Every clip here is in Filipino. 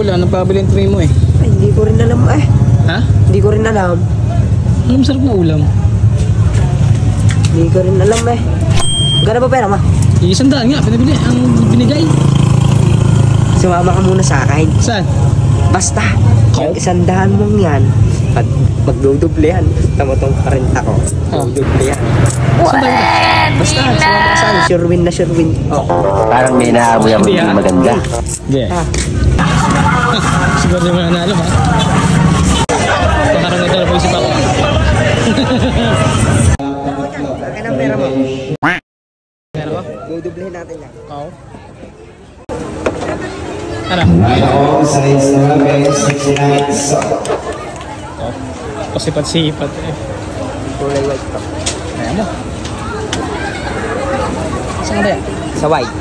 ulam, nagpabiling tray mo eh. Ay, hindi ko rin alam eh. Ha? Hindi ko rin alam. Ano masarap na ulam? Hindi ko rin alam eh. Gano'n ba pera ma? 100 nga, pinabili. Ang binigay. Sumama ka muna sa akin. Saan? Basta, yung 100 mong yan, magdudublehan. Tama tong 40 ko. Magdudublehan. Basta, sumama ka sa akin. Sure win na sure win. Oh. Parang may naamoy ako hindi maganda. Yeah. Siguro naman nanalo ha. Parang nagdala po isip ako. Akin ang pera mo. Pera mo? Dudublehan natin yan. Oo. Ano? Oh, pasipat-sipat eh. Kulay white to. Ayan mo. Saan ka ba yan? Sa white.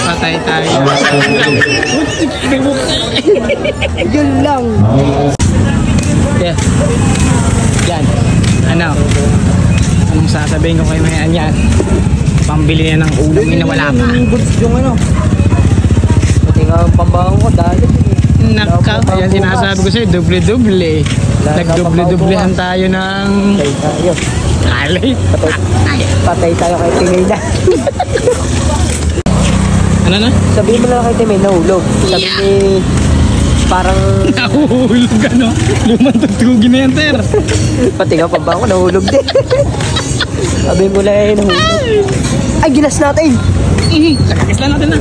Patay tayo. Yun lang. Yeah. Yan. Ano? Anong sasabihin ko kay Mayan yan? Pambili na ng ulam na wala pa. Yung ano? Pati nga ang pambangon ko dahil. Naka, yan sinasabi ko sa'yo, doble-doble. Nagdoble-doblehan tayo ng... Patay tayo. Alay. Patay tayo kay Timay na. Ano na? Sabihin mo lang kay Timay, nahulog. Sabi ni... Parang... Nahuhulog ka no? Lumang tutugin na yan, sir. Pati nga pambangon, nahulog din. Sabihin mo lang nahulog. Ay, gilas natin! Kakakis lang natin na.